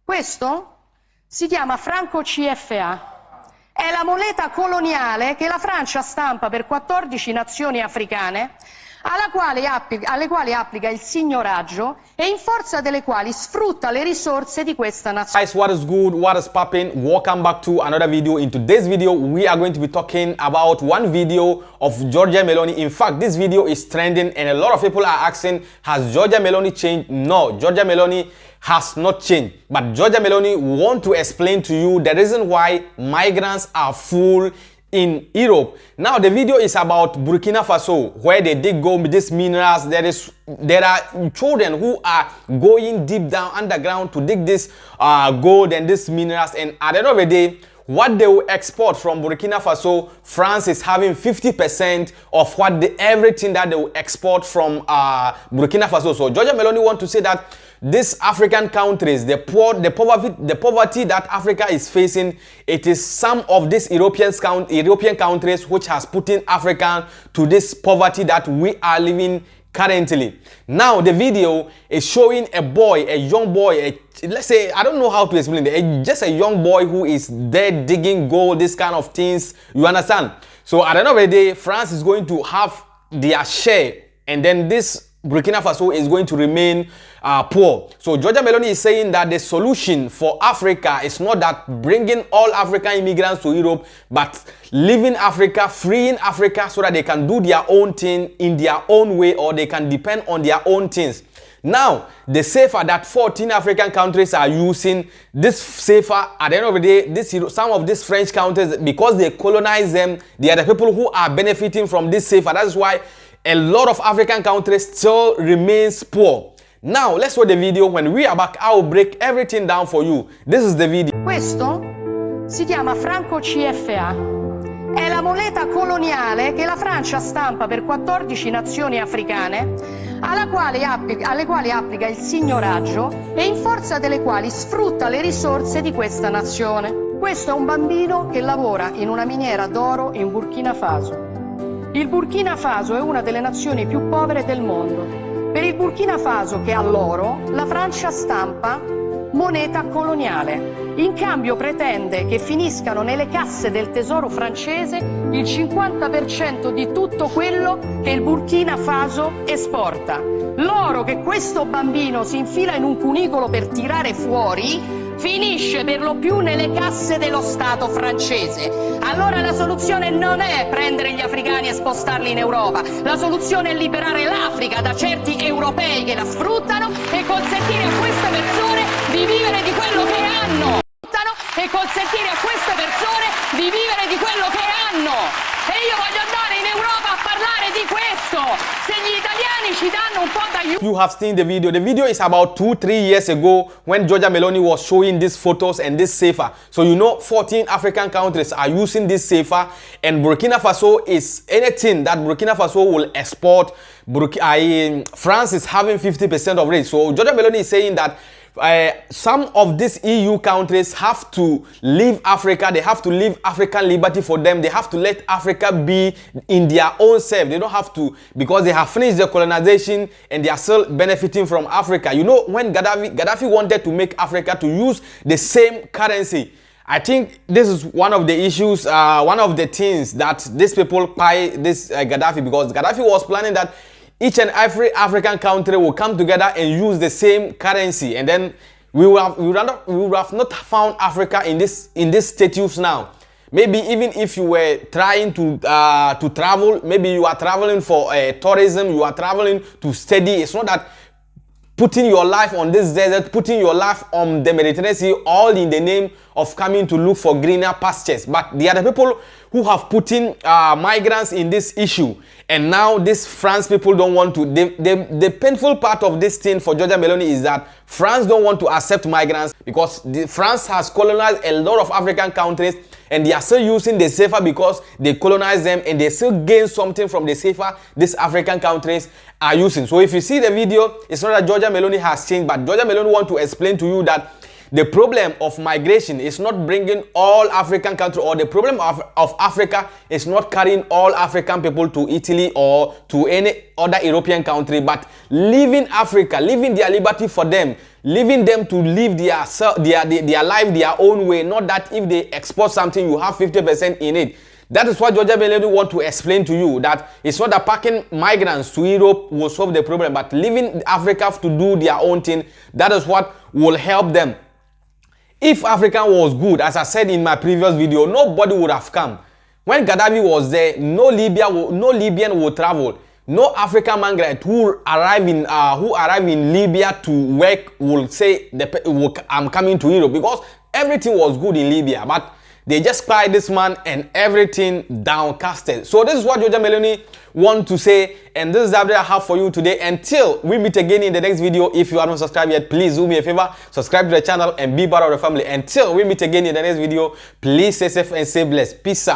Questo si chiama franco CFA. È la moneta coloniale che la Francia stampa per 14 nazioni africane, alle quali applica il signoraggio e in forza delle quali sfrutta le risorse di questa nazione. Guys, what is good? What is popping? Welcome back to another video. In today's video, we are going to be talking about one video of Giorgia Meloni. In fact, this video is trending and a lot of people are asking, has Giorgia Meloni changed? No, Giorgia Meloni has not changed. But Giorgia Meloni want to explain to you the reason why migrants are full in Europe. Now the video is about Burkina Faso, where they dig gold with these minerals. There are children who are going deep down underground to dig this gold and these minerals, and at the end of the day, what they will export from Burkina Faso, France is having 50% of everything that they will export from Burkina Faso. So Giorgia Meloni want to say that these African countries, the poverty that Africa is facing, it is some of these European countries which has put in Africa to this poverty that we are living currently. Now the video is showing a young boy, let's say, I don't know how to explain it, just a young boy who is there digging gold, this kind of things, you understand? So at the end of the day, France is going to have their share, and then this Burkina Faso is going to remain poor. So Giorgia Meloni is saying that the solution for Africa is not that bringing all African immigrants to Europe, but leaving Africa, freeing Africa so that they can do their own thing in their own way, or they can depend on their own things. Now, the safer that 14 African countries are using, this safer, at the end of the day, some of these French countries, because they colonize them, they are the people who are benefiting from this safer. That is why a lot of African countries still remains poor. Now, let's watch the video. When we are back, I will break everything down for you. This is the video. Questo si chiama franco CFA. È la moneta coloniale che la Francia stampa per 14 nazioni africane, alle quali applica il signoraggio e in forza delle quali sfrutta le risorse di questa nazione. Questo è un bambino che lavora in una miniera d'oro in Burkina Faso. Il Burkina Faso è una delle nazioni più povere del mondo. Per il Burkina Faso, che ha l'oro, la Francia stampa moneta coloniale. In cambio pretende che finiscano nelle casse del tesoro francese il 50% di tutto quello che il Burkina Faso esporta. L'oro che questo bambino si infila in un cunicolo per tirare fuori finisce per lo più nelle casse dello Stato francese. Allora la soluzione non è prendere gli africani e spostarli in Europa. La soluzione è liberare l'Africa da certi europei che la sfruttano e consentire a queste persone di vivere di quello che hanno. E consentire a queste persone di vivere di quello che hanno. E io voglio andare in Europa a parlare di questo. Se gli italiani ci danno un po' d'aiuto. You have seen the video. The video is about 2-3 years ago when Giorgia Meloni was showing these photos and this safer. So you know 14 African countries are using this safer, and Burkina Faso is anything that Burkina Faso will export. France is having 50% of it. So Giorgia Meloni is saying that some of these EU countries have to leave Africa. They have to leave African liberty for them. They have to let Africa be in their own self. They don't have to, because they have finished the colonization and they are still benefiting from Africa. You know, when Gaddafi wanted to make Africa to use the same currency, I think this is one of the issues, one of the things that these people buy this Gaddafi, because Gaddafi was planning that each and every African country will come together and use the same currency, and then we would have not found Africa in this status now. Maybe even if you were trying to travel, maybe you are traveling for tourism, you are traveling to study. It's not that putting your life on this desert, putting your life on the Mediterranean Sea, all in the name of coming to look for greener pastures. But the other people who have put in migrants in this issue, and now these France people don't want to. The painful part of this thing for Giorgia Meloni is that France don't want to accept migrants, because France has colonized a lot of African countries, and they are still using the safer because they colonize them, and they still gain something from the safer these African countries are using. So if you see the video, it's not that Giorgia Meloni has changed, but Giorgia Meloni want to explain to you that the problem of migration is not bringing all African countries, or the problem of Africa is not carrying all African people to Italy or to any other European country, but leaving Africa, leaving their liberty for them, leaving them to live their life their own way, not that if they export something, you have 50% in it. That is what Giorgia Meloni want to explain to you, that it's not that packing migrants to Europe will solve the problem, but leaving Africa to do their own thing, that is what will help them. If Africa was good, as I said in my previous video, nobody would have come. When Gaddafi was there, no Libyan would travel. No African migrant who arrive in Libya to work will say, I'm coming to Europe, because everything was good in Libya. But they just cried this man and everything downcasted. So this is what Giorgia Meloni want to say, and this is the update I have for you today. Until we meet again in the next video, if you haven't subscribed yet, please do me a favor, subscribe to the channel and be part of the family. Until we meet again in the next video, please stay safe and stay blessed. Peace out.